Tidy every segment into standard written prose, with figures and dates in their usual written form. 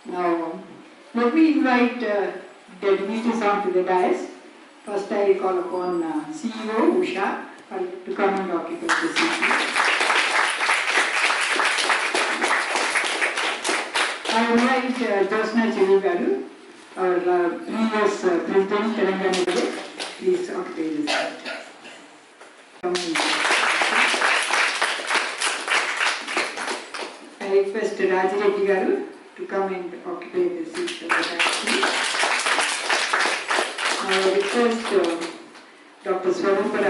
Now, let me invite the dignitaries onto the dais. First, I call upon CEO Usha to come and occupy the seat. I invite Josna Chevi, our previous President, Telangana. Please occupy the seat. I request R.S DIGITAL to come and occupy the seat of the taxi. I request Dr. Swarupa,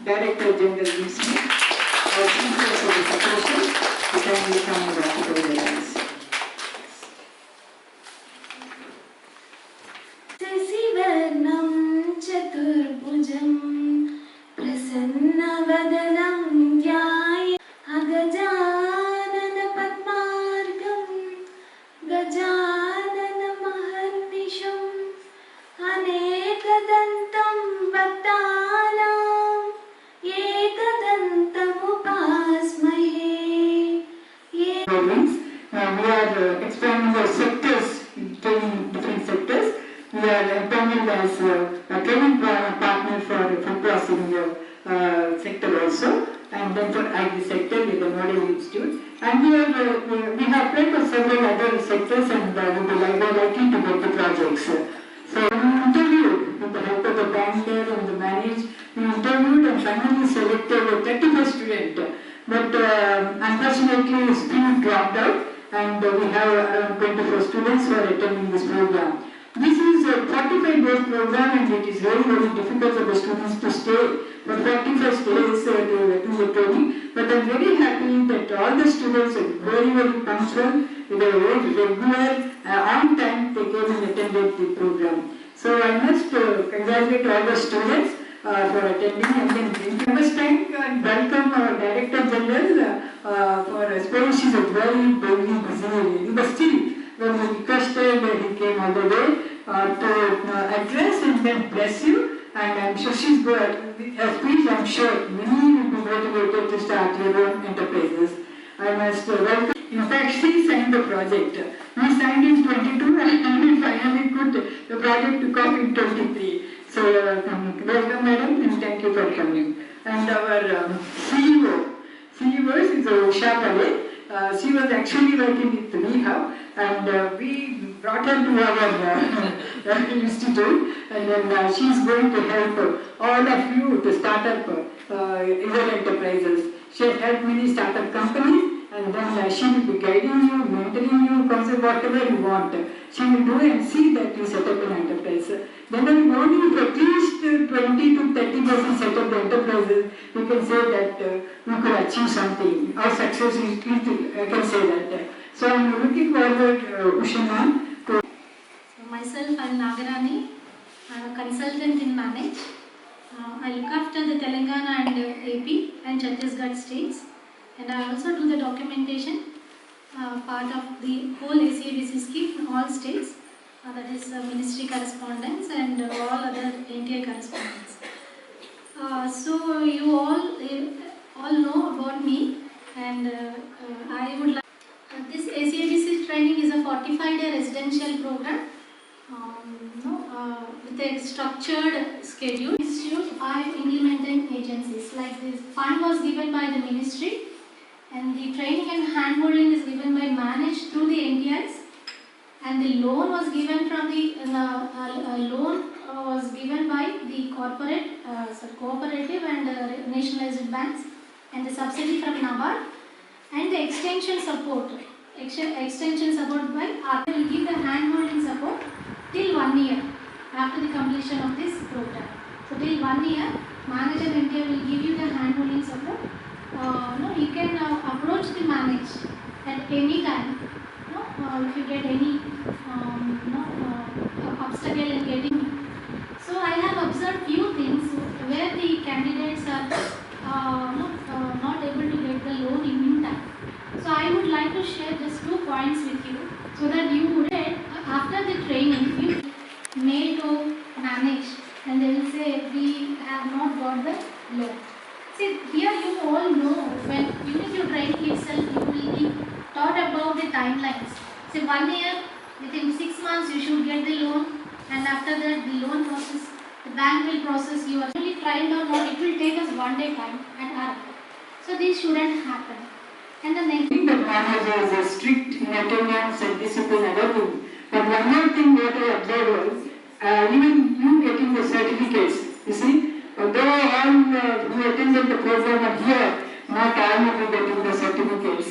Director General Ministry, our Chief of the Separation, to kindly come and occupy the taxi. We are expanding our sectors, training different sectors. We are appointed as a training partner for food processing sector also, and then for agri sector with the Model Institute. And we have applied for several other sectors, and we are likely to get the projects. So we interviewed with the help of the banker and the management. We interviewed and finally selected a 31st student. But unfortunately, his student dropped out, and we have around 24 students who are attending this program. This is a 45-day program, and it is very, very difficult for the students to stay for 45 days to do the training. But I am very happy that all the students are very, very punctual, they are very regular, on time they came and attended the program. So I must congratulate all the students for attending, and then I must thank and welcome our Director General for I suppose she is a very busy lady, but still when we requested he came all the way to address and then bless you, and I am sure she is good. Please, I am sure many will be motivated to start your own enterprises. I must welcome. In fact, she signed the project. We signed in 22 and we finally put the project to come in 23. So, welcome madam, and thank you for coming. And our CEO is Usha Pale. She was actually working with Rehab, and we brought her to our institute, and then she is going to help all of you to start up your enterprises. She has helped many startup companies, and then she will be guiding you, mentoring you, consider whatever you want. She will do and see that you set up an enterprise. Then only if at least 20 to 30% set up the enterprises, we can say that we could achieve something. Our success is, I can say that. So I am looking forward, Usha ma'am. Myself, I am Nagarani. I am a consultant in Manage. I look after the Telangana and AP and Chhattisgarh states. And I also do the documentation, part of the whole ACABC scheme in all states, that is ministry correspondence and all other NTI correspondence. So you all know about me, and I would like, this ACABC training is a 45-day residential program with a structured schedule. Institute 5 implementing agencies, like this fund was given by the ministry, and the training and handholding is given by Manage through the NTIs, and the loan was given from the was given by the cooperative and nationalized banks, and the subsidy from NABARD, and the extension support by R will give the handholding support till 1 year after the completion of this program. So till 1 year, Manage and NTI will give you the handholding support. You can approach the Manage at any time. If you get any obstacle in getting. So I have observed few things where the candidates are not able to get the loan in time. So I would like to share just 2 points with you, so that you would, after the training, you mail to Manage, and they will say we have not got the loan. See, here you all know, when even your training itself, you will be taught about the timelines. So 1 year, within 6 months you should get the loan, and after that the loan process, the bank will process you. Fully trained or not, it will take us 1 day time at our. So this shouldn't happen. And the next think that manager is strict in attendance and discipline and everything. But one more thing what I observed was, even you getting the certificates, you see, although all who attended the program are here, not all will be getting the certificates.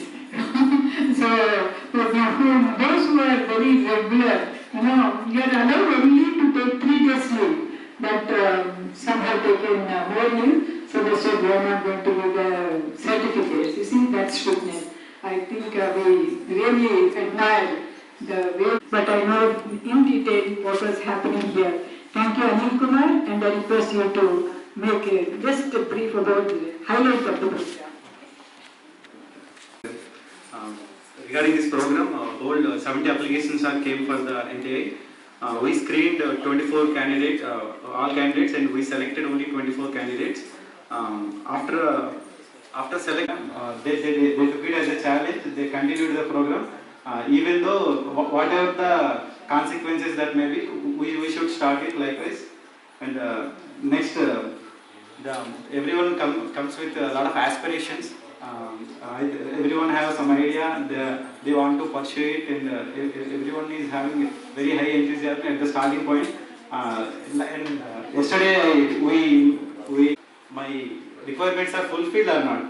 So, those who are very regular, you are allowed only to take 3 days leave, but some have taken more leave, so they said we are not going to give the certificates. You see, that's strictness. I think we really admire the way, but I know in detail what was happening here. Thank you, Anil Kumar, and I request you to make just a brief about the highlight of the program. Regarding this program, all 70 applications came for the NTI. We screened 24 candidates, all candidates, and we selected only 24 candidates. After selection, they took it as a challenge. They continued the program, even though whatever the consequences that may be, we should start it likewise. And next, everyone comes with a lot of aspirations. Everyone has some idea, they want to pursue it, and everyone is having very high enthusiasm at the starting point. Yesterday, my requirements are fulfilled or not.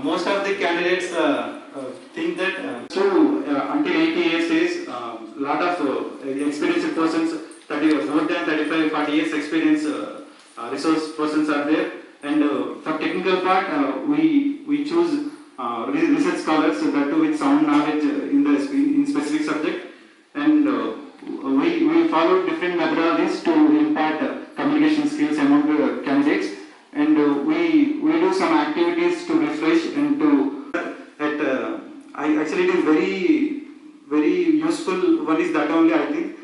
Most of the candidates think that until 80 years is lot of experienced persons, more than 35, 40 years experience resource persons are there. And for technical part, we choose research scholars that too with sound knowledge in specific subject, and we follow different methodologies to impart communication skills among the candidates, and we do some activities to refresh and to actually it is very useful. One is that only I think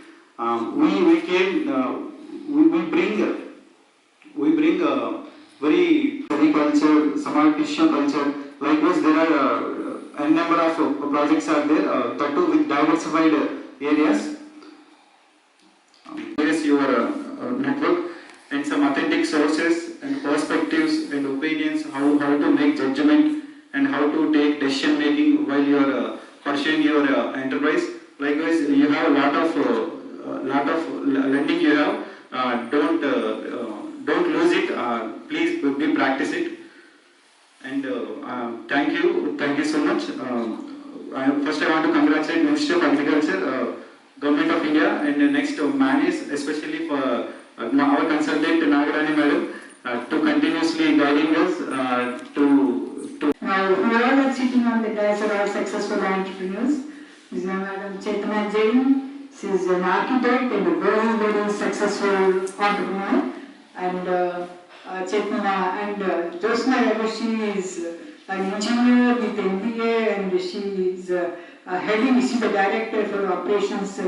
we bring very culture, some tissue culture. Likewise, there are a number of projects are there, that too with diversified areas. Yes, your network and some authentic sources and perspectives and opinions, how to make judgment and how to take decision making while you are pursuing your enterprise. Likewise, you have a lot of learning you have. Don't lose it. Please be practice it. And thank you so much. First, I want to congratulate Ministry of Agriculture, Government of India, and next Manis, especially for our consultant Nagarani Madam, to continuously guiding us to. Now, who all are sitting on the dais are all successful entrepreneurs. This is Madam Chetna Jain. She is an architect and a very successful entrepreneur. And Chetna and Josna, she is an engineer with MBA, and she is heading, she is the director for operations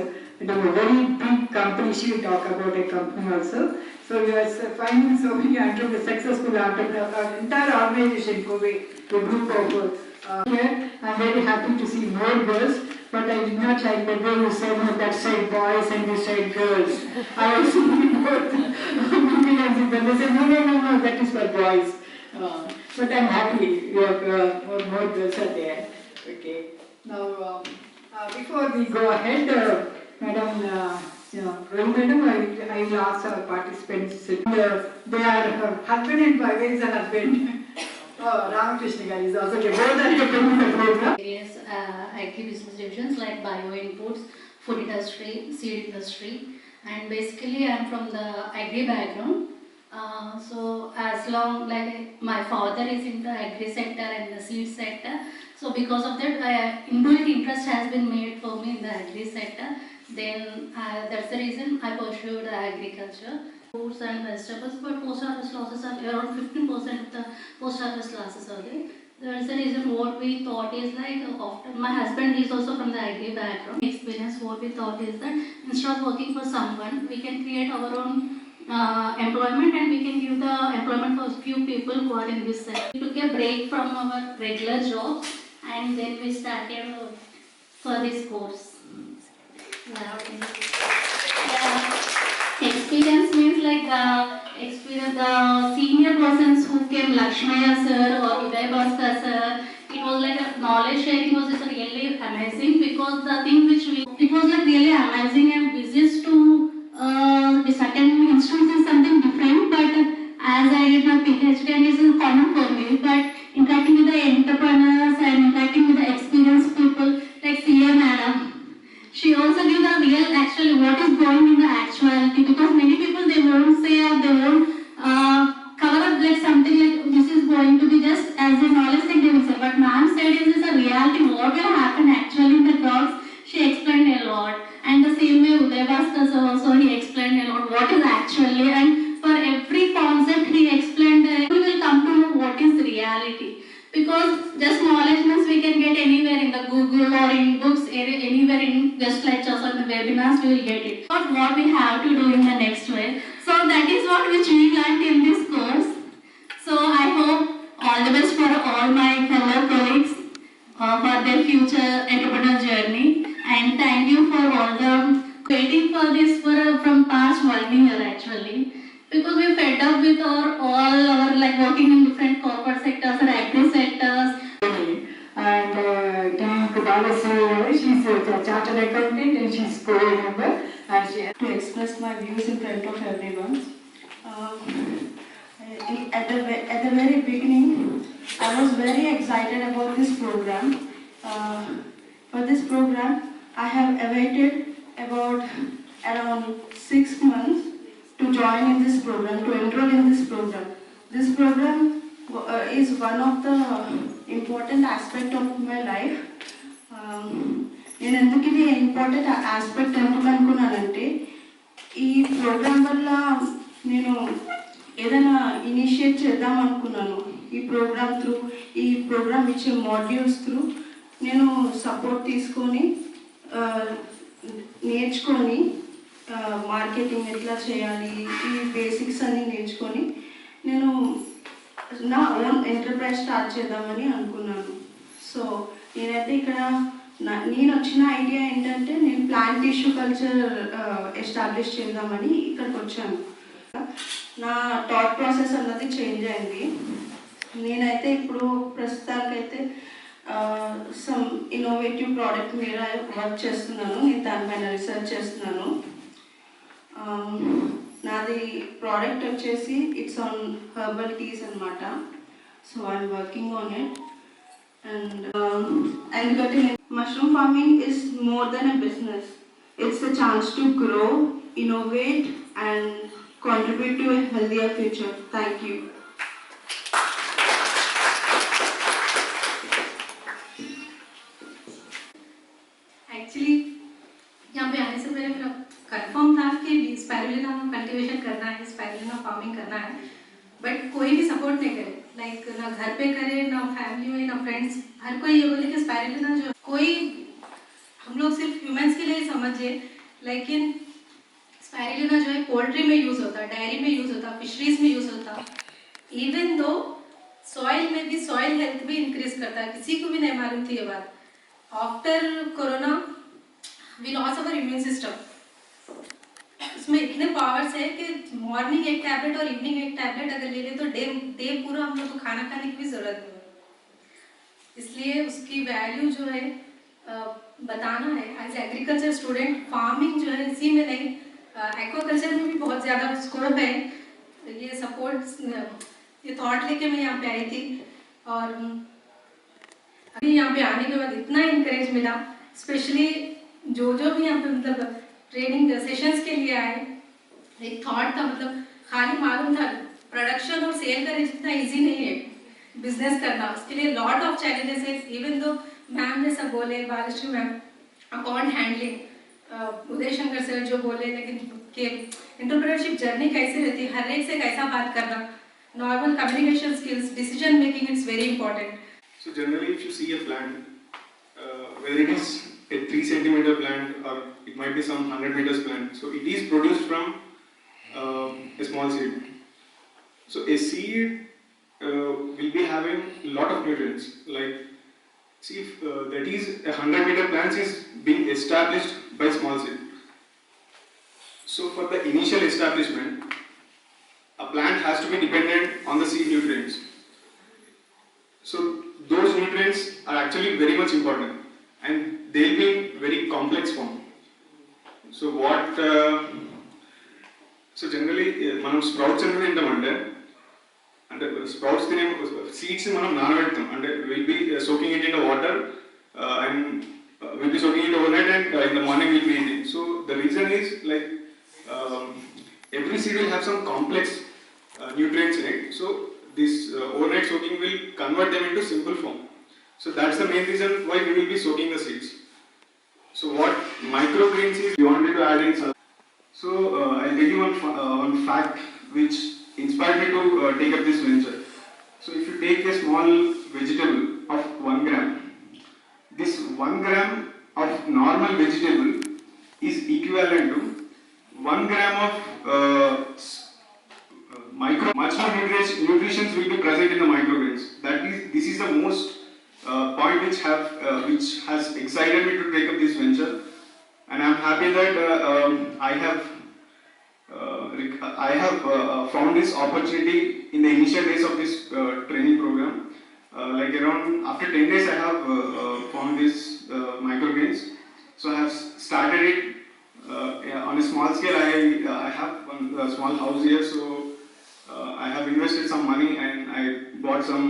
in a very big company. She will talk about a company also. So you are finding so many successful entrepreneurs, our entire organization, cowe, a group of here. I am very happy to see more girls, but I did not like the way you said, no, that side boys and this side girls. I was thinking both. But they said, no, that is for boys. But I am happy more girls are there. Okay. Now, before we go ahead, Madam, Madam, I will ask our participants. They are husband and wife, is a husband. Ramakrishna Gari is also there. Both are attending the program. Various agri-business divisions like bio inputs, food industry, seed industry, and basically I am from the agri background. So as long like my father is in the agri sector and the seed sector, so because of that, inbuilt interest has been made for me in the agri sector. Then that's the reason I pursued agriculture. Fruits and vegetables, but post harvest losses are around 15% of the post harvest losses are there. That's the reason what we thought is like after my husband is also from the agri background experience. What we thought is that instead of working for someone, we can create our own employment, and we can give the employment for few people who are in this sector. We took a break from our regular jobs, and then we started for this course. Yeah. Experience means like experience the senior persons who came, Lakshmaya sir or Uday Bhaskar sir. It was like a knowledge sharing was just really amazing, because the thing which it was like really amazing and visits to the certain institutes is something different. But as I did my PhD and it is common for me, but interacting with the entrepreneurs and interacting with the experienced people like CA madam, she also gives the real actually what is going in the actuality, because many people they won't say or they won't cover up like something like this is going to be just as a knowledge thing they will say, but ma'am said this is a reality what will happen actually in the crowds. She explained a lot, and the same way Uday Bhaskar sir also he explained a lot what is actually, and for every concept he explained we will come to know what is reality. Because just knowledge means we can get anywhere in the Google or in books, anywhere in guest lectures or the webinars we will get it. But what we have to do in the next way. So that is what which we learned in this course. So I hope all the best for all my fellow colleagues for their future entrepreneurial journey. And thank you for all the waiting for this from past 1 year actually. Because we fed up with all our like working in different corporate sectors or agri sectors. And thank Balasi, she's a chartered accountant and she's co member, and she has to express my views in front of everyone. At the very beginning, I was very excited about this program. For this program, I have awaited about around 6 months to join in this program, to enroll in this program. This program is one of the important aspect of my life. నేను ఎందుకు ఇది important aspect ఎందుకు అనుకున్నానంటే ఈ programme వల్ల నేను ఏదైనా initiate చేద్దాం అనుకున్నాను. ఈ ప్రోగ్రామ్ ఇచ్చే మాడ్యూల్స్ త్రూ నేను సపోర్ట్ తీసుకొని నేర్చుకొని మార్కెటింగ్ ఎట్లా చేయాలి ఈ బేసిక్స్ అన్నీ నేర్చుకొని నేను నా ఓన్ ఎంటర్ప్రైజ్ స్టార్ట్ చేద్దామని అనుకున్నాను. సో నేనైతే ఇక్కడ నేను వచ్చిన ఐడియా ఏంటంటే నేను ప్లాంట్ టిష్యూ కల్చర్ ఎస్టాబ్లిష్ చేద్దామని ఇక్కడికి వచ్చాను. నా థాట్ ప్రాసెస్ అన్నది చేంజ్ అయింది. నేనైతే ఇప్పుడు ప్రస్తుతానికైతే సమ్ ఇన్నోవేటివ్ ప్రోడక్ట్ మీద వర్క్ చేస్తున్నాను. నేను దానిపైన రీసెర్చ్ చేస్తున్నాను. నాది ప్రోడక్ట్ వచ్చేసి ఇట్స్ ఆన్ హెర్బల్ టీస్ అనమాట. So I'm working on it. And mushroom farming is more than a business. It's a chance to grow, innovate, and contribute to a healthier future. Thank you. Actually, यहाँ पे आने से पहले मेरा confirm था कि spirulina cultivation करना है, स्पाइरुलिना फार्मिंग करना है, बट कोई भी सपोर्ट नहीं करे. लाइक ना घर पे करे, ना फैमिली में, ना फ्रेंड्स. हर कोई ये बोले कि स्पाइरुलिना जो कोई हम लोग सिर्फ ह्यूमंस के लिए समझे, लेकिन स्पाइरुलिना जो है पोल्ट्री में यूज़ होता है, डायरी में यूज़ होता है, फिशरीज में यूज़ होता है. इवन दो सॉइल में भी सॉइल हेल्थ भी इंक्रीज करता है. किसी को भी नहीं मालूम थी ये बात. After corona we loss our immune system. इसमें इतने पावर्स है कि मॉर्निंग एक टैबलेट और इवनिंग एक टैबलेट अगर ले ले तो डे पूरा हम लोग को खाना खाने की भी ज़रूरत नहीं है. इसलिए उसकी वैल्यू जो है बताना है. एज एग्रीकल्चर स्टूडेंट फार्मिंग जो है इसी में नहीं, एक्वाकल्चर में भी बहुत ज़्यादा स्कोप है. ये सपोर्ट ये थॉट लेके मैं यहाँ पे आई थी, और अभी यहाँ पे आने के बाद इतना इंकरेज मिला. स्पेशली जो भी यहाँ पे मतलब ट्रेनिंग सेशंस के लिए आए, एक थॉट था, मतलब खाली मालूम था प्रोडक्शन और सेल करना जितना इजी नहीं है बिजनेस करना. उसके लिए लॉट ऑफ चैलेंजेस है. इवन दो मैम ने सब बोले, Balshree ma'am account handling, Uday Shankar sir जो बोले, लेकिन कि एंटरप्रेन्योरशिप जर्नी कैसे रहती है, हर एक से कैसा बात करना, normal communication skills, decision making, it's very important. So generally, if you see a plant, whether it is a 3 centimeter plant or it might be some 100 meters plant, so it is produced from a small seed. So a seed will be having a lot of nutrients. Like See, if that is 100-meter plants is being established by small seed. So for the initial establishment, a plant has to be dependent on the seed nutrients. So those nutrients are actually very much important, and they'll be in very complex form. So what? So generally, మనం sprouts అనేది ఏంటంటే అంటే sprouts తినే seeds మనం నానబెడతాం అంటే we'll be soaking it in the water and we'll be soaking it overnight and in the morning we'll be eating. So the reason is like every seed will have some complex nutrients in it. So this overnight soaking will convert them into simple form. So that's the main reason why we will be soaking the seeds. So what microgreens is, we wanted to add in some. So I'll tell you one fact which inspired me to take up this venture. So if you take a small vegetable of 1 gram, this 1 gram of normal vegetable is equivalent to 1 gram of much more nutrition will be present in the microgreens. This is the most point which has excited me to take up this venture, and I'm happy that I have found this opportunity in the initial days of this training program. Like around after 10 days, I have found this microgreens. So I have started it on a small scale. I have one small house here, so I have invested some money and I bought some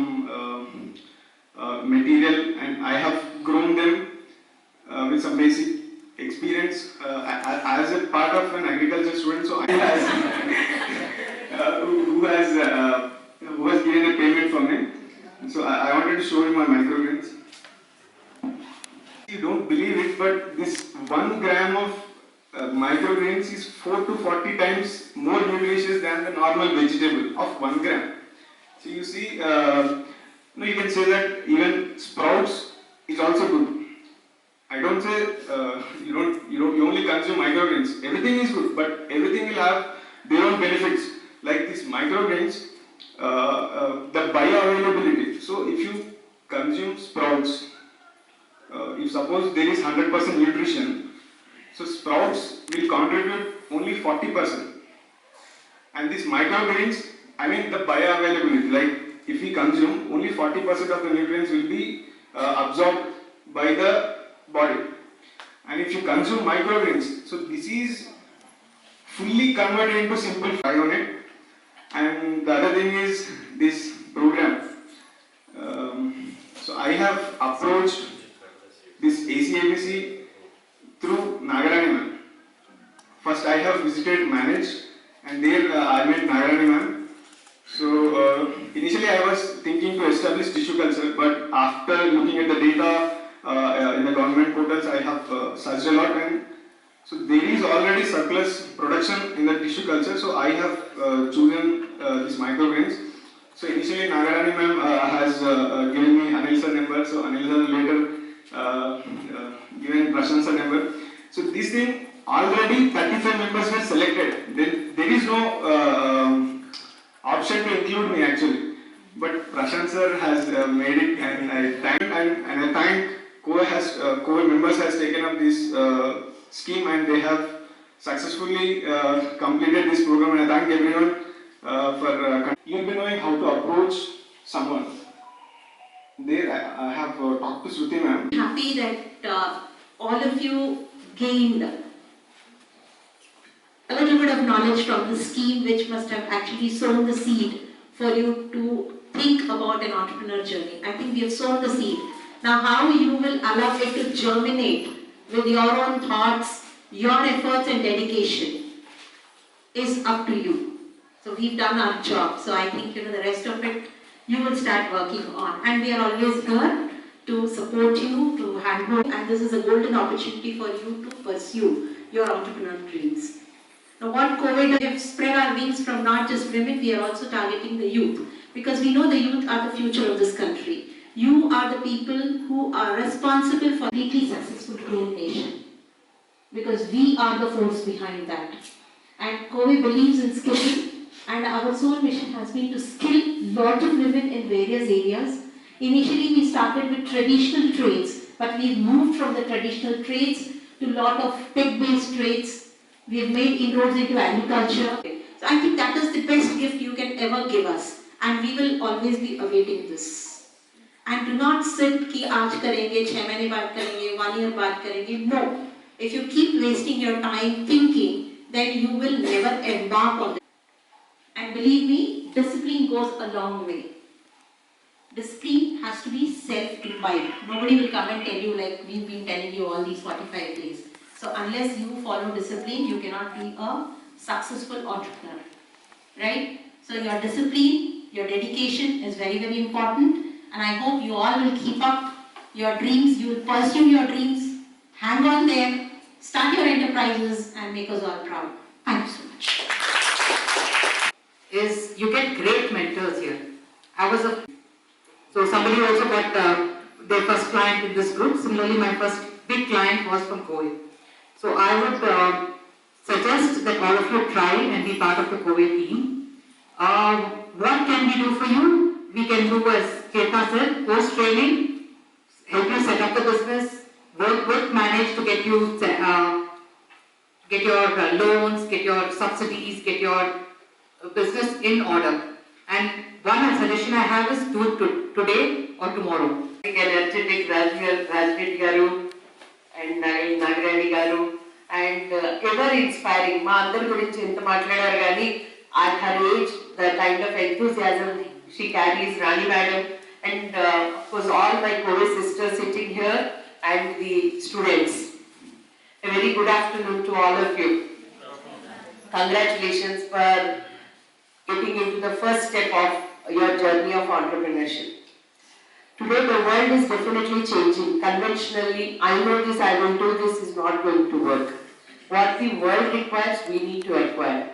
material, and I have grown them with some basic experience as a part of an agriculture student. So I who has given a payment for me. So I wanted to show you my microgreens. You don't believe it, but this 1 gram of microgreens is 4 to 40 times more nutritious than the normal vegetable of 1 gram. So you see, you can say that even sprouts is also good. I don't say you only consume microgreens. Everything is good, but everything will have their own benefits. Like these microgreens, the bioavailability. So if you consume sprouts, if suppose there is 100% nutrition, so sprouts will contribute only 40%. And these microgreens, I mean the bioavailability, like if we consume, only 40% of the nutrients will be absorbed by the body. And if you consume microgreens, so this is fully converted into simple fiber on it. And the other thing is this program. So I have approached this ACABC through Nagarani ma'am. First I have visited Manage, and there I met Nagarani ma'am. So initially I was thinking to establish tissue culture, but after looking at the data in the government portals, I have searched a lot, and so there is already surplus production in the tissue culture. So I have chosen these microgreens. So initially Nagarani ma'am has given me Anil sir number. So Anil sir later given Prashant sir number. So this thing already 35 members were selected. Then there is no option to include me actually. But Prashant sir has made it, and I thank cowe members has taken up this scheme, and they have successfully completed this program, and I thank everyone for you'll be knowing how to approach someone. There I have talked to Shruti ma'am. Happy that all of you gained a little bit of knowledge from the scheme, which must have actually sown the seed for you to think about an entrepreneur journey. I think we have sown the seed. Now how you will allow it to germinate with your own thoughts, your efforts and dedication is up to you. So we've done our job. So I think the rest of it you will start working on. And we are always here to support you, to handhold, and this is a golden opportunity for you to pursue your entrepreneurial dreams. Now what COVID, we have spread our wings from not just women, we are also targeting the youth, because we know the youth are the future of this country. You are the people who are responsible for a completely successful growing nation, because we are the force behind that. And cowe believes in skilling, and our sole mission has been to skill lot of women in various areas, Initially we started with traditional trades, but we've moved from the traditional trades to a lot of tech-based trades. We've made inroads into agriculture. So I think that is the best gift you can ever give us, and we will always be awaiting this. And do not sit कि आज करेंगे, 6 महीने बाद करेंगे, 1 year बाद करेंगे. No. If you keep wasting your time thinking, then you will never embark on it. And believe me, discipline goes a long way. Discipline has to be self-imbibed. Nobody will come and tell you like we've been telling you all these 45 days. So unless you follow discipline, you cannot be a successful entrepreneur. Right? So your discipline, your dedication is very, very important. And I hope you all will keep up your dreams. You will pursue your dreams. Hang on there. Start your enterprises and make us all proud. Thank you so much. Is you get great mentors here. So somebody also got their first client in this group. Similarly, my first big client was from cowe. So I would suggest that all of you try and be part of the cowe team. What can we do for you? We can do, as Ketna said, post training, help you set up the business, work with manage to get you get your loans, get your subsidies, get your business in order. And one suggestion I have is do it today or tomorrow. Energetic Rajneet Garu and Nagarani Garu and ever inspiring. Ma andar gurinchi enta matladaru gaani at her age the kind of enthusiasm she carries, Rani Madam, and of course all my cowe sisters sitting here and the students. A very good afternoon to all of you. Congratulations for getting into the first step of your journey of entrepreneurship. Today the world is definitely changing. Conventionally, I know this, I will do this is not going to work. What the world requires, we need to acquire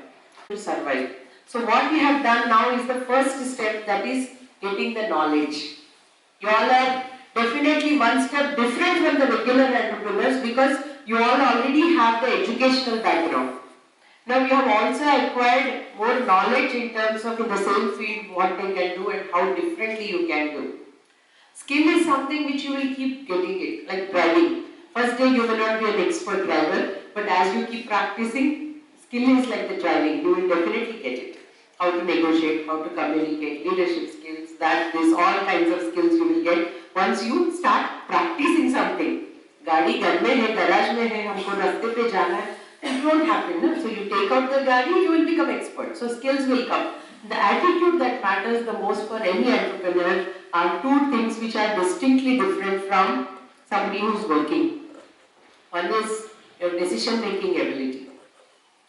to survive. So what we have done now is the first step, that is getting the knowledge. You all are definitely one step different from the regular entrepreneurs because you all already have the educational background. Now you have also acquired more knowledge in terms of in the same field what they can do and how differently you can do. Skill is something which you will keep getting it, like driving. First day you will not be an expert driver, but as you keep practicing, skill is like the driving, you will definitely get it. How to negotiate, how to communicate, leadership skills, all kinds of skills you will get once you start practicing something. Gaadi ghar mein hai, garage mein hai, humko raste pe jana hai. It won't happen. No? So you take out the gaadi, you will become expert. So skills will come. The attitude that matters the most for any entrepreneur are two things which are distinctly different from somebody who is working. One is your decision making ability.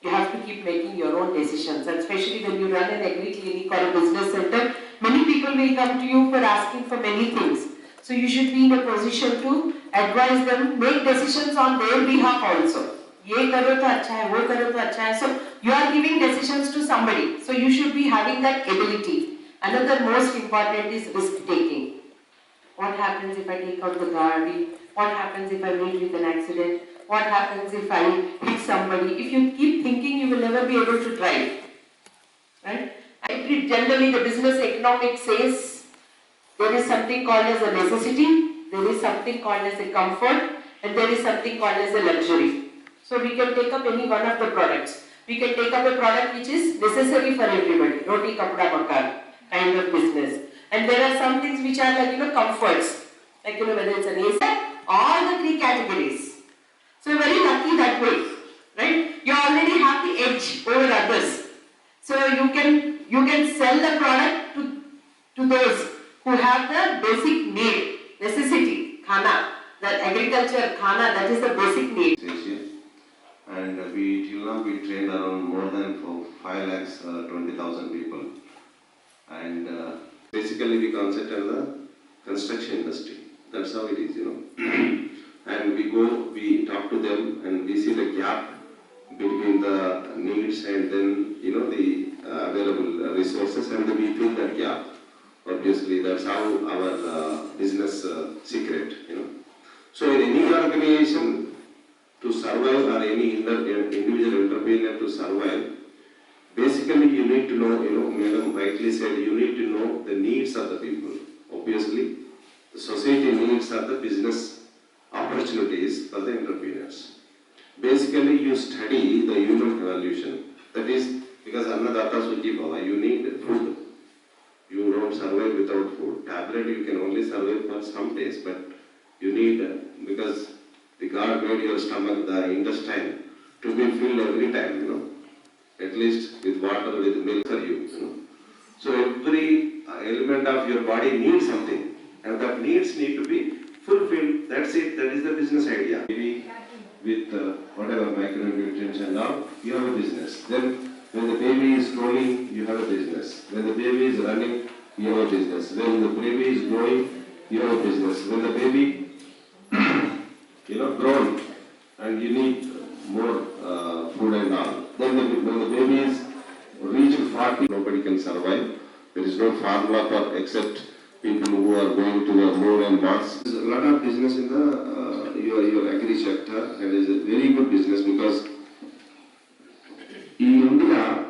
You have to keep making your own decisions, and especially when you run an agri-clinic or a business center, many people will come to you for asking for many things. So you should be in a position to advise them, make decisions on their behalf also. Ye karo to acha hai, wo karo to acha hai. So you are giving decisions to somebody. So you should be having that ability. Another most important is risk taking. What happens if I take out the gaadi? What happens if I meet with an accident? What happens if I hit somebody? If you keep thinking, you will never be able to drive. Right? Generally, the business economics says there is something called as a necessity, there is something called as a comfort, and there is something called as a luxury. So we can take up any one of the products. We can take up a product which is necessary for everybody, roti, kapda, makan kind of business. And there are some things which are like, comforts, like, whether it's an AC, all the three categories. So you're very lucky that way, right? You already have the edge over others. So you can sell the product to those who have the basic need, necessity, khana, the agriculture khana, that is the basic need. And till now we trained around more than 5,20,000 people. And basically we concentrate on the construction industry. That's how it is, And we talk to them and we see the gap between the needs and then, the available resources, and then we fill that gap. Obviously, that's how our business secret, So in any organization to survive, or any individual entrepreneur to survive, basically you need to know, Madam rightly said, you need to know the needs of the people. Obviously, the society needs are the business opportunities for the entrepreneurs. Basically, you study the human evolution. That is, because Annadatta Sukhī Bhava, you need food. You don't survive without food. Tablet you can only survive for some days, but you need, because the God made your stomach, the intestine, to be filled every time, at least with water, with milk for you, So every element of your body needs something, and that needs need to be fulfilled. That's it. That is the business idea. Maybe with whatever micronutrients and all, you have a business. Then when the baby is crawling, you have a business. When the baby is running, you have a business. When the baby is growing, you have a business. When the baby, grown, and you need more food and all. Then when the baby is reached 40, nobody can survive. There is no formula for except people who are going to the moon and Mars. There is a lot of business in the your agri sector, and it is a very good business because in India,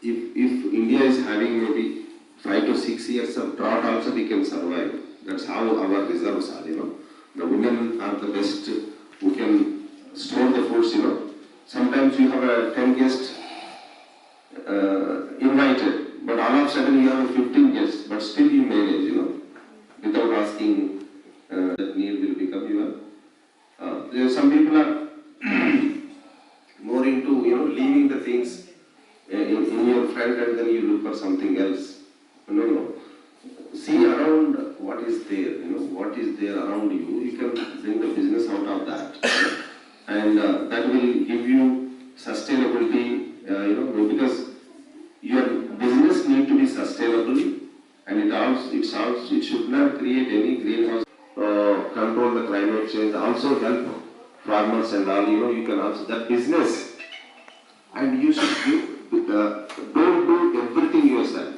if India is having maybe 5 to 6 years of drought, also we can survive. That's how our reserves are. The women are the best who can store the foods. Sometimes you have 10 guests invited, but all of a sudden you have 15 guests, but still you manage, without asking. That need will become your. Some people are more into leaving the things in your front, and then you look for something else. No. See around what is there. What is there around you. You can bring the business out of that, and that will give you sustainability. Because your business need to be sustainable, and it should not create any greenhouse. Control the climate change, also help farmers and all, you can also, that business, and you should don't do everything yourself.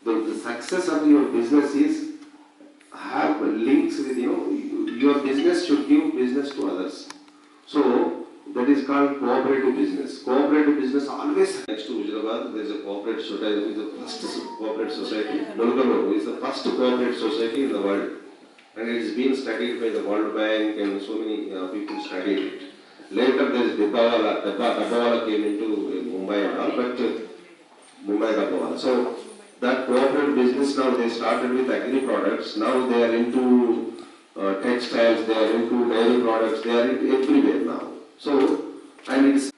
The success of your business is, have links with, your business should give business to others. So, that is called cooperative business. Cooperative business always, next to Hyderabad, there is a cooperative society, the first cooperative society. Nolgamo is the first cooperative society in the world. And it has been studied by the World Bank, and so many people studied it. Later there is Dabbawala came into Mumbai and all, but Mumbai Dabbawala. So that cooperative business now they started with agri products, now they are into textiles, they are into dairy products, they are into everywhere now. So, and it's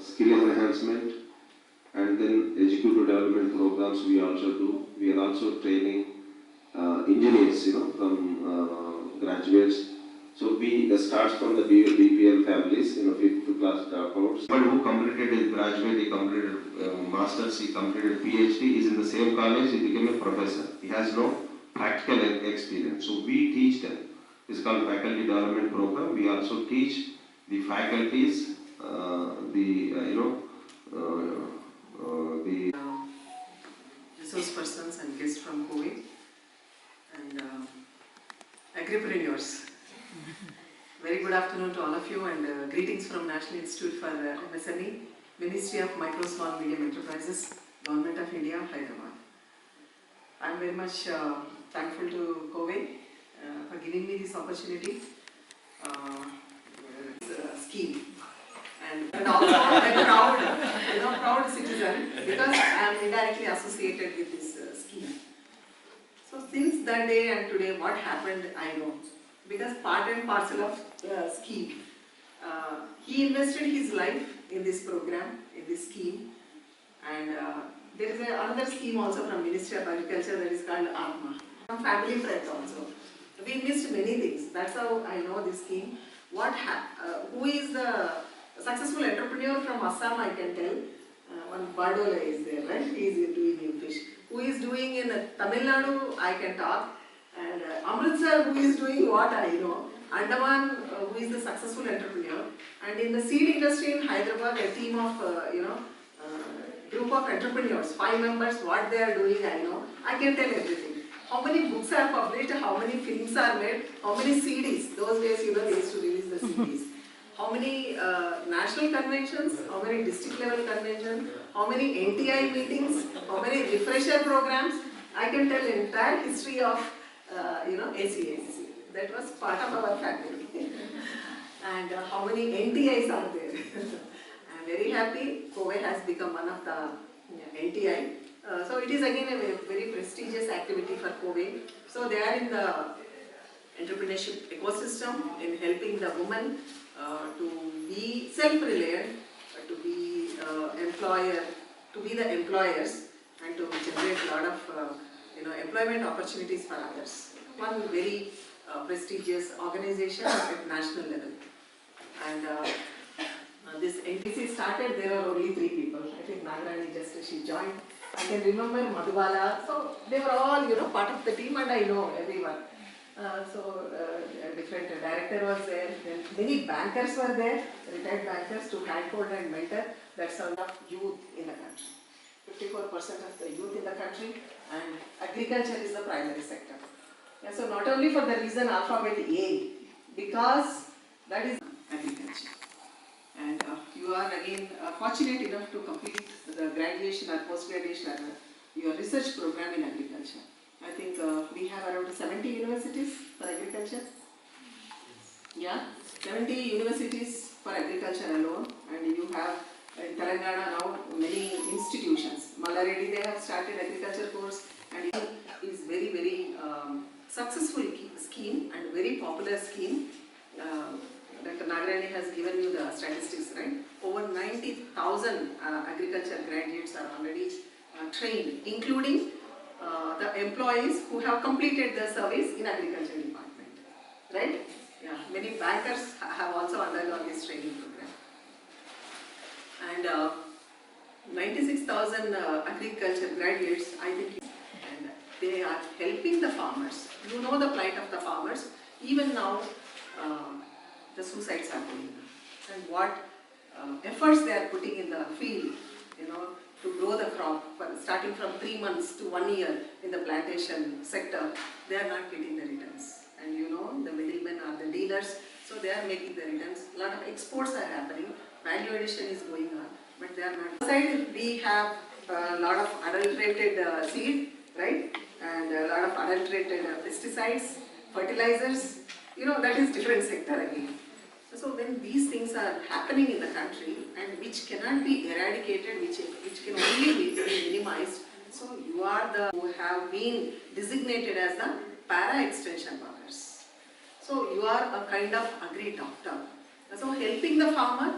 skill enhancement, and then executive development programs we also do. We are also training engineers, from graduates. So we starts from the BPL families, 5th class dropouts. But who completed his graduate, he completed masters, he completed PhD, is in the same college, he became a professor. He has no practical experience. So we teach them. It's called faculty development program. We also teach the faculties, the resource persons and guests from cowe, and agripreneurs. Very good afternoon to all of you, and greetings from National Institute for MSME, Ministry of Micro, Small, Medium Enterprises, Government of India, Hyderabad. I am very much thankful to cowe for giving me this opportunity, scheme, and also I'm a proud citizen because I am indirectly associated with this scheme. So since that day and today, what happened, I know. Because part and parcel of the scheme, he invested his life in this program, in this scheme, and there is another scheme also from Ministry of Agriculture that is called Atma. From family friends also. We missed many things. That's how I know this scheme. Who is the successful entrepreneur from Assam, I can tell. One Badola is there, right? He is doing new fish. Who is doing in Tamil Nadu, I can talk. And Amritsar, who is doing what I know. Andaman, who is the successful entrepreneur. And in the seed industry in Hyderabad, a team of, group of entrepreneurs, 5 members, what they are doing, I know. I can tell everything. How many books are published, how many films are made, how many CDs. Those days, they used to release the CDs. How many national conventions, how many district level conventions, how many NTI meetings, how many refresher programs, I can tell the entire history of ACAC. That was part of our family. And how many NTIs are there? I'm very happy cowe has become one of the NTI. So it is again a very prestigious activity for cowe. So they are in the entrepreneurship ecosystem in helping the women to be self-reliant, to be the employers, and to generate a lot of employment opportunities for others. One very prestigious organization at national level. And this NTC started, there were only 3 people. I think Nagarani she joined. I can remember Madhubala. So they were all part of the team, and I know everyone. A different director was there. Then many bankers were there, retired bankers to handhold and mentor. That's how enough youth in the country. 54% of the youth in the country, and agriculture is the primary sector. Yeah, so not only for the reason alphabet A, because that is agriculture. And you are again fortunate enough to complete the graduation or post-graduation or your research program in agriculture. I think we have around 70 universities for agriculture. Yeah, 70 universities for agriculture alone, and you have in Telangana now many institutions. Mallareddy, they have started agriculture course, and it is very, very successful scheme and very popular scheme. Dr. Nagarani has given you the statistics, right? Over 90,000 agriculture graduates are already trained, including the employees who have completed their service in agriculture department, right? Yeah, many bankers have also undergone this training program. And 96,000 agriculture graduates, I think, and they are helping the farmers. You know the plight of the farmers. Even now, the suicides are going on. And what efforts they are putting in the field, to grow the crop, starting from 3 months to 1 year in the plantation sector, they are not getting the returns. And the middlemen are the dealers, so they are making the returns. A lot of exports are happening, value addition is going on, but they are not. Outside, we have a lot of adulterated seed, right? And a lot of adulterated pesticides, fertilizers, that is different sector again. So when these things are happening in the country and which cannot be eradicated, which can only be minimized, so you are the who have been designated as the para-extension workers. So you are a kind of agri-doctor. So helping the farmer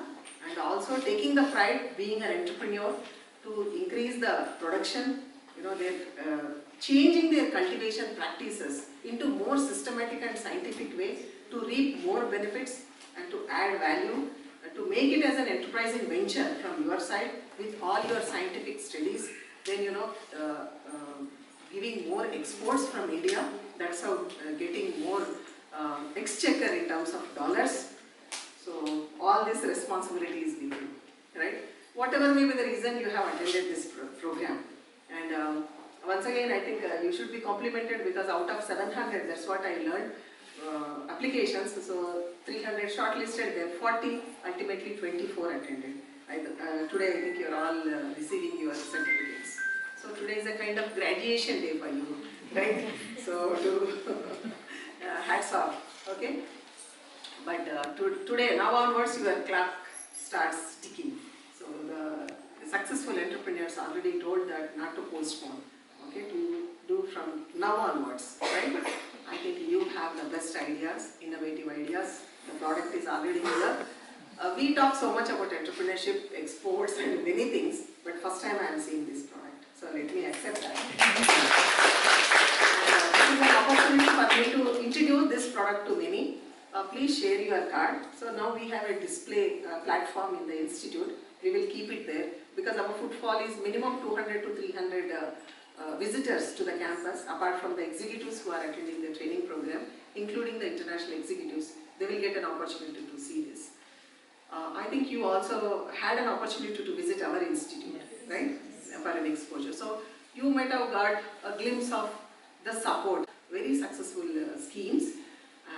and also taking the pride being an entrepreneur to increase the production, they're changing their cultivation practices into more systematic and scientific way to reap more benefits and to add value and to make it as an enterprising venture from your side with all your scientific studies, then giving more exports from India, that's how getting more exchequer in terms of dollars. So all this responsibility is with you, right? Whatever may be the reason you have attended this program. And once again, I think you should be complimented because out of 700, that's what I learned, applications, so 300 shortlisted, then 40, ultimately 24 attended. Today I think you're all receiving your certificates. So today is a kind of graduation day for you, right? So hats off, okay? But today, now onwards, your clock starts ticking. So the successful entrepreneurs already told that not to postpone, okay, to do from now onwards, right? I think you have the best ideas, innovative ideas. The product is already here. We talk so much about entrepreneurship, exports, and many things, but first time I am seeing this product. So let me accept that. This is an opportunity for me to introduce this product to many. Please share your card. So now we have a display platform in the institute. We will keep it there because our footfall is minimum 200 to 300 visitors to the campus, apart from the executives who are attending the training program, including the international executives. They will get an opportunity to see this. I think you also had an opportunity to visit our institute, right? For an exposure. So you might have got a glimpse of the support, very successful schemes.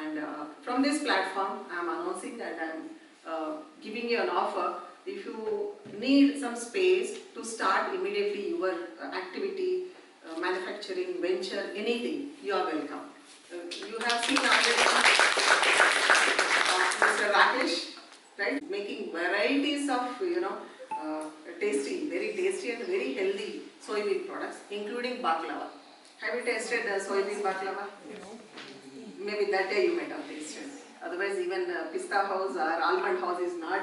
And from this platform, I am announcing that I am giving you an offer. If you need some space to start immediately your activity manufacturing venture, anything, you are welcome. You have seen updates of Mr. Rakesh, right? Making varieties of, tasty, very tasty and very healthy soybean products, including baklava. Have you tasted soybean baklava? Maybe that day you might have tasted. Otherwise, even Pista House or Almond House is not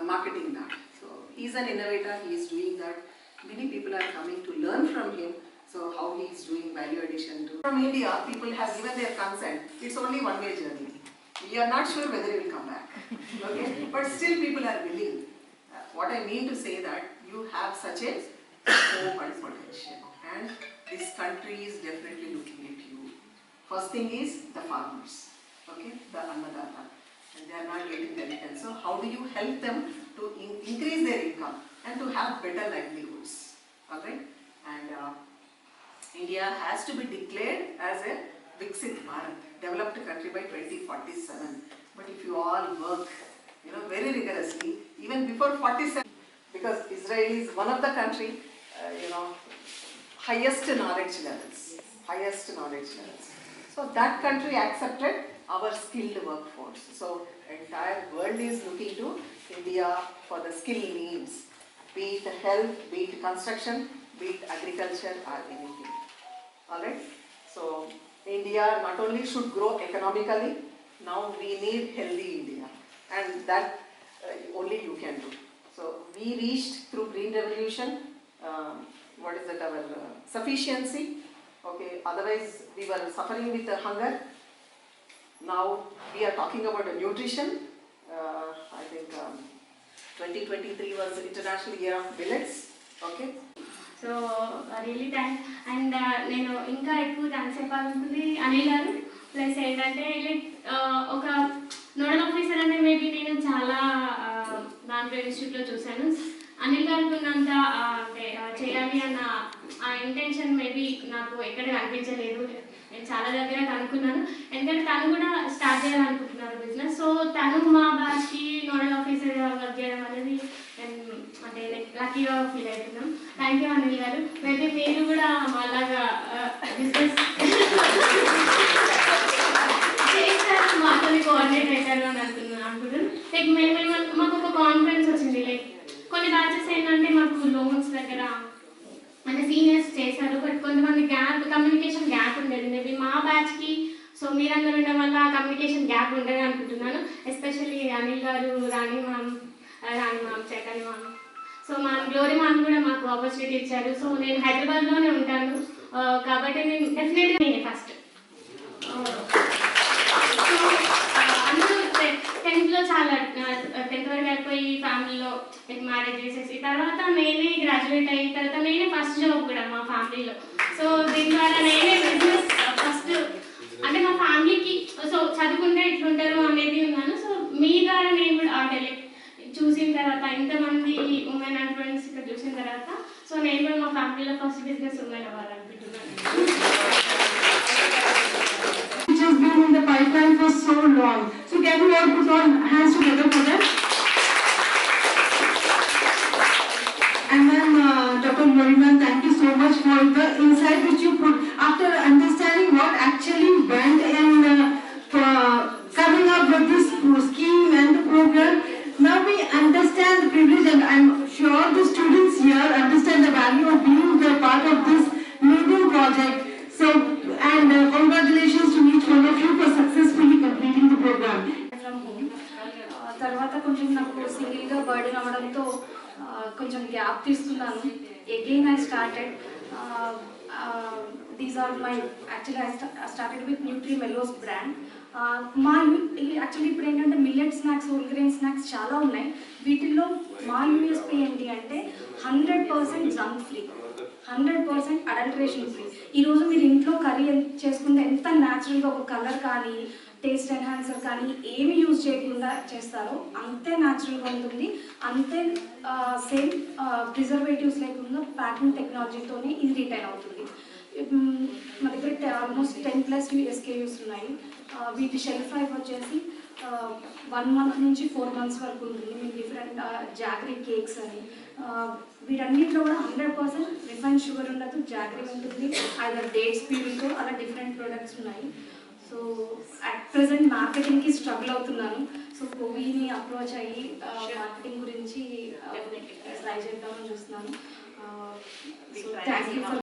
marketing that. So he's an innovator. He is doing that. Many people are coming to learn from him. So how he is doing value addition to. From India, people have given their consent. It's only one-way journey. We are not sure whether he will come back. Okay, but still people are willing. What I mean to say that you have such a hope and potential, and this country is definitely looking at you. First thing is the farmers, okay, the annadata, and they are not getting the return. So how do you help them to increase their income and to have better livelihoods? Alright, and India has to be declared as a Viksit Bharat, developed country by 2047. But if you all work, very rigorously, even before 47, because Israel is one of the country, highest knowledge levels. So that country accepted our skilled workforce. So entire world is looking to India for the skill needs, be it health, be it construction, be it agriculture or anything. Alright, so India not only should grow economically, now we need healthy India, and that only you can do. So we reached through Green Revolution, our sufficiency, okay, otherwise we were suffering with hunger. Now we are talking about nutrition. I think 2023 was International Year of Millets, okay. So really thanks, and నేను ఇంకా ఎక్కువ thanks చెప్పాలనుకుంది Anil గారు. Plus ఏంటంటే like ఒక nodal officer అంటే maybe నేను చాలా దాంట్లో ఇన్స్టిట్యూట్లో చూశాను. అనిల్ గారికి ఉన్నంత అంటే చేయాలి అన్న ఆ ఇంటెన్షన్ మేబీ నాకు ఎక్కడ కనిపించలేదు. నేను చాలా దగ్గర కనుక్కున్నాను, ఎందుకంటే తను కూడా స్టార్ట్ చేయాలనుకుంటున్నారు బిజినెస్. సో తను మా బ్యాచ్కి నోడల్ ఆఫీసర్గా వర్క్ చేయడం అనేది అంటే లక్కీగా ఫీల్ అవుతున్నాం. థ్యాంక్ యూ అనిల్ గారు. మేబీ మీరు కూడా మాలాగా బిజినెస్ చేస్తారు, మాతో కోఆర్డినేట్ అవుతారు అని అనుకుంటున్నాను. లైక్ మేము మాకు ఒక కాన్ఫిడెన్స్ వచ్చింది. లైక్ కొన్ని బ్యాచెస్ ఏంటంటే మాకు లోన్స్ దగ్గర అంటే సీనియర్స్ చేశారు, బట్ కొంతమంది కమ్యూనికేషన్ గ్యాప్ ఉండేది మేబీ మా బ్యాచ్కి. సో మీరందరూ ఉండడం వల్ల కమ్యూనికేషన్ గ్యాప్ ఉండదు అనుకుంటున్నాను. ఎస్పెషల్లీ అనిల్ గారు, రాణి మ్యామ్, చైతన్య మ్యామ్, సో మా గ్లోరీ మ్యామ్ కూడా మాకు ఆపర్చునిటీ ఇచ్చారు. సో నేను హైదరాబాద్లోనే ఉంటాను కాబట్టి నేను డెఫినెట్గా నేనే ఫస్ట్. అందరూ 10th చాలా 10th వరకు అయిపోయి ఫ్యామిలీలో మ్యారేజ్ చేసేసి తర్వాత నేనే గ్రాడ్యుయేట్ అయిన తర్వాత నేనే ఫస్ట్ జాబ్ కూడా మా ఫ్యామిలీలో. సో దీని ద్వారా నేనే బిజినెస్ ఫస్ట్ అంటే మా ఫ్యామిలీకి సో చదువుకుంటే ఇట్లుంటారు అనేది ఉన్నాను. సో మీ ద్వారా నేను కూడా అంటే చూసిన తర్వాత ఇంతమంది ఉమెన్ ఎంటర్‌ప్రెన్యూర్స్ ఇక్కడ చూసిన తర్వాత సో నేను కూడా మా ఫ్యామిలీలో ఫస్ట్ బిజినెస్ ఉమెన్ అవ్వాలనుకుంటున్నాను. Which has been in the pipeline for so long. So can we all put our hands together for that? And then Dr. Moriman, thank you so much for the insight which you put after understanding what actually went in coming up with this scheme and the program. Now we understand the privilege, and I'm sure the students here understand the value of being the part of this maiden project. So, and congratulations to each one of you for successfully completing the program. From home, తర్వాత కొంచెం నాకు సింగిల్గా burden అవ్వడంతో కొంచెం gap తీసుకున్నాను. Again I started these are my actually I started with Nutri Melos brand. మా actually ఇప్పుడు ఏంటంటే millet snacks, whole grain snacks చాలా ఉన్నాయి. వీటిల్లో మా యూఎస్పీ ఏంటి అంటే 100% జంక్ ఫ్రీ, 100% అడల్టరేషన్ ఫ్రీ. ఈరోజు మీరు ఇంట్లో కర్రీ చేసుకుంటే ఎంత న్యాచురల్గా ఒక కలర్ కానీ టేస్ట్ ఎన్హాన్సర్ కానీ ఏమి యూజ్ చేయకుండా చేస్తారో అంతే న్యాచురల్గా ఉంటుంది, అంతే సేమ్ ప్రిజర్వేటివ్స్ లేకుండా ప్యాకింగ్ టెక్నాలజీతోనే ఇది రిటైల్ అవుతుంది. మా దగ్గర ఆల్మోస్ట్ 10+ SKUs ఉన్నాయి. వీటి షెల్ఫ్ లైఫ్ వచ్చేసి 1 month నుంచి 4 months వరకు ఉంటుంది. మీకు డిఫరెంట్ జాగరీ కేక్స్ అని వీటన్నిటిలో కూడా 100% రిఫైన్ షుగర్ ఉండదు, జాగరీ ఉంటుంది, అదర్ డేట్స్ ప్యూరితో అలా డిఫరెంట్ ప్రొడక్ట్స్ ఉన్నాయి. సో అట్ ప్రెసెంట్ మార్కెటింగ్కి స్ట్రగుల్ అవుతున్నాను. సో కోవీని అప్రోచ్ అయ్యి మార్కెటింగ్ గురించి ట్రై చేద్దామని చూస్తున్నాను. So thank you for